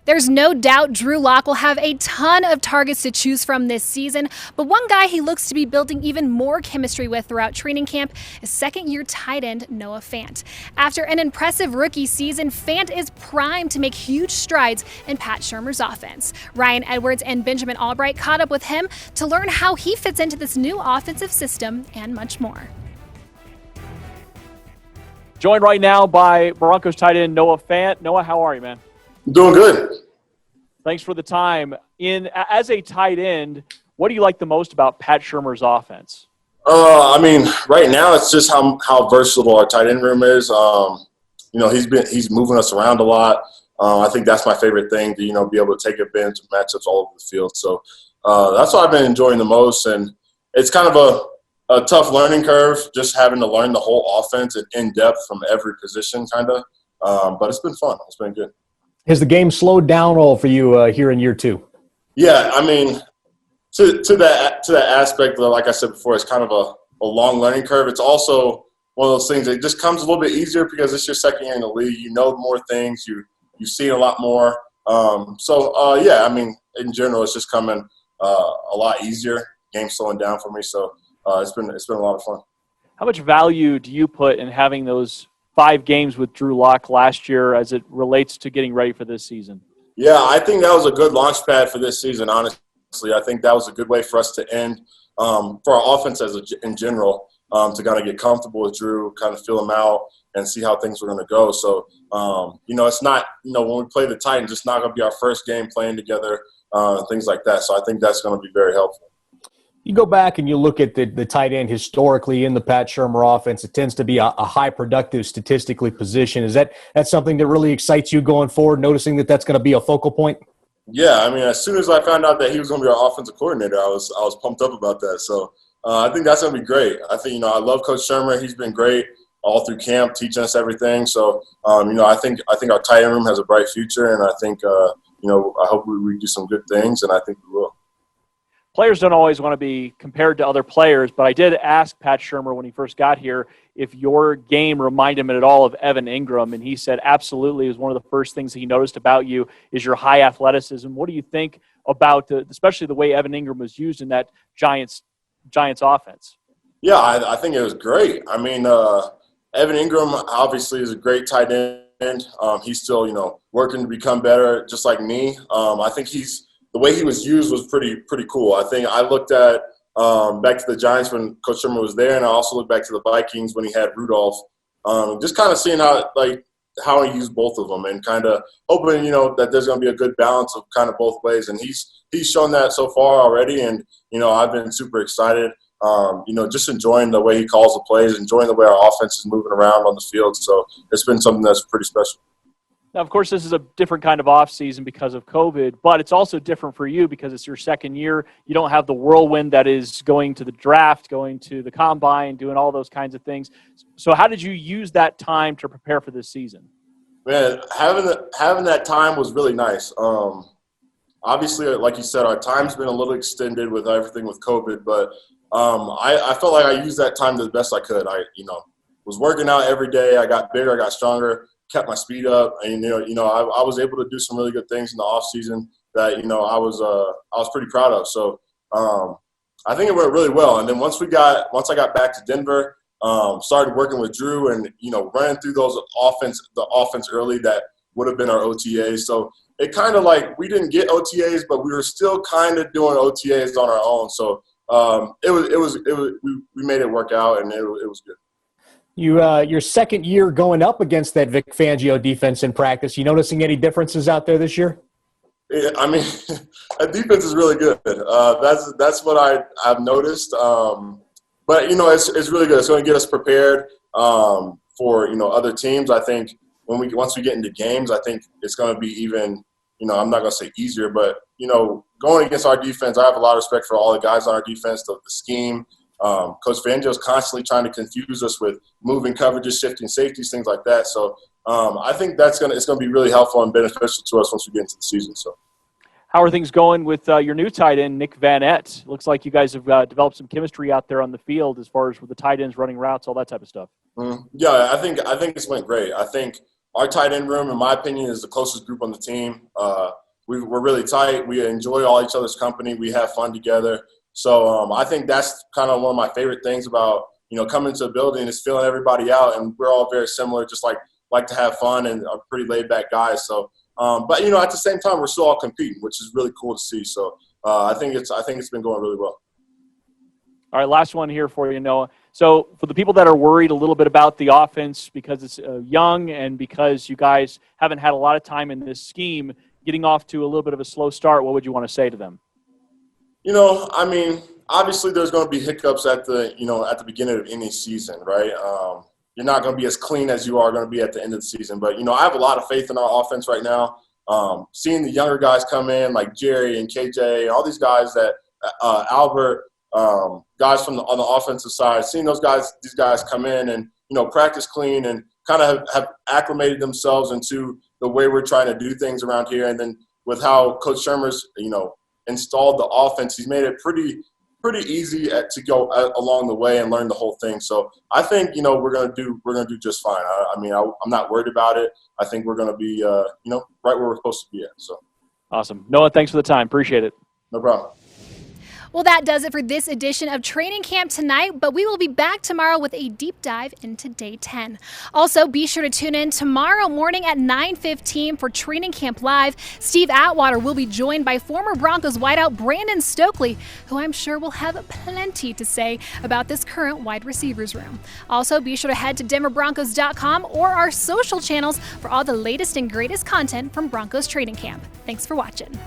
There's no doubt Drew Lock will have a ton of targets to choose from this season, but one guy he looks to be building even more chemistry with throughout training camp is second-year tight end Noah Fant. After an impressive rookie season, Fant is primed to make huge strides in Pat Shurmur's offense. Ryan Edwards and Benjamin Allbright caught up with him to learn how he fits into this new offensive system and much more. Joined right now by Broncos tight end Noah Fant. Noah, how are you, man? Doing good. Thanks for the time. As a tight end, what do you like the most about Pat Shurmur's offense? Right now it's just how versatile our tight end room is. He's moving us around a lot. I think that's my favorite thing to be able to take advantage of matchups all over the field. So that's what I've been enjoying the most, and it's kind of a tough learning curve, just having to learn the whole offense in depth from every position, kind of. But it's been fun. It's been good. Has the game slowed down all for you here in year two? Yeah, to that aspect, like I said before, it's kind of a long learning curve. It's also one of those things that just comes a little bit easier because it's your second year in the league. You know more things. You've seen a lot more. In general, it's just coming a lot easier. Game's slowing down for me, so it's been a lot of fun. How much value do you put in having those 5 games with Drew Lock last year as it relates to getting ready for this season? Yeah, I think that was a good launch pad for this season, honestly. I think that was a good way for us to end, for our offense in general, to kind of get comfortable with Drew, kind of feel him out, and see how things were going to go. So, it's not, when we play the Titans, it's not going to be our first game playing together, things like that. So I think that's going to be very helpful. You go back and you look at the tight end historically in the Pat Shurmur offense, it tends to be a high productive statistically position. Is that something that really excites you going forward, noticing that that's going to be a focal point? Yeah, as soon as I found out that he was going to be our offensive coordinator, I was pumped up about that. So I think that's going to be great. I think, I love Coach Shurmur. He's been great all through camp, teaching us everything. So, I think our tight end room has a bright future, and I think, I hope we do some good things, and I think we will. Players don't always want to be compared to other players, but I did ask Pat Shurmur when he first got here if your game reminded him at all of Evan Ingram, and he said absolutely. It was one of the first things he noticed about you is your high athleticism. What do you think about especially the way Evan Ingram was used in that Giants offense? Yeah, I think it was great. Evan Ingram obviously is a great tight end. He's still, working to become better, just like me. I think the way he was used was pretty cool. I think I looked at back to the Giants when Coach Shurmur was there, and I also looked back to the Vikings when he had Rudolph. Just kind of seeing how he used both of them, and kind of hoping that there's going to be a good balance of kind of both ways. And he's shown that so far already, and I've been super excited. Just enjoying the way he calls the plays, enjoying the way our offense is moving around on the field. So it's been something that's pretty special. Now, of course, this is a different kind of offseason because of COVID, but it's also different for you because it's your second year. You don't have the whirlwind that is going to the draft, going to the combine, doing all those kinds of things. So how did you use that time to prepare for this season? Man, having that time was really nice. Obviously, like you said, our time's been a little extended with everything with COVID, but I felt like I used that time the best I could. I was working out every day. I got bigger, I got stronger, kept my speed up, and I was able to do some really good things in the off season that I was pretty proud of. So I think it went really well. And then once I got back to Denver, started working with Drew and running through the offense early that would have been our OTAs. So it kind of we didn't get OTAs, but we were still kind of doing OTAs on our own. So we made it work out, and it was good. Your second year going up against that Vic Fangio defense in practice. You noticing any differences out there this year? Yeah, that defense is really good. That's what I've noticed. But it's really good. It's going to get us prepared for other teams. I think once we get into games, I think it's going to be even. I'm not going to say easier, but going against our defense, I have a lot of respect for all the guys on our defense, the scheme. Coach Fangio is constantly trying to confuse us with moving coverages, shifting safeties, things like that. So I think it's going to be really helpful and beneficial to us once we get into the season. So, how are things going with your new tight end, Nick Van Ett? Looks like you guys have developed some chemistry out there on the field as far as with the tight ends running routes, all that type of stuff. Yeah, I think it's went great. I think our tight end room, in my opinion, is the closest group on the team. We're really tight. We enjoy all each other's company. We have fun together. So I think that's kind of one of my favorite things about, coming to a building is feeling everybody out, and we're all very similar, just like to have fun and are pretty laid back guys. So, but at the same time, we're still all competing, which is really cool to see. So I think it's been going really well. All right, last one here for you, Noah. So for the people that are worried a little bit about the offense because it's young and because you guys haven't had a lot of time in this scheme, getting off to a little bit of a slow start, what would you want to say to them? Obviously there's going to be hiccups at the beginning of any season, right? You're not going to be as clean as you are going to be at the end of the season. But, I have a lot of faith in our offense right now. Seeing the younger guys come in like Jerry and KJ, all these guys that Albert, guys on the offensive side, seeing these guys come in and, practice clean and kind of have acclimated themselves into the way we're trying to do things around here. And then with how Coach Shurmur's, installed the offense, he's made it pretty easy to go along the way and learn the whole thing. So I think, we're going to do just fine. I'm not worried about it. I think we're going to be, right where we're supposed to be at. So. Awesome. Noah, thanks for the time. Appreciate it. No problem. Well, that does it for this edition of Training Camp tonight, but we will be back tomorrow with a deep dive into Day 10. Also, be sure to tune in tomorrow morning at 9:15 for Training Camp Live. Steve Atwater will be joined by former Broncos wideout Brandon Stokely, who I'm sure will have plenty to say about this current wide receivers room. Also, be sure to head to DenverBroncos.com or our social channels for all the latest and greatest content from Broncos Training Camp. Thanks for watching.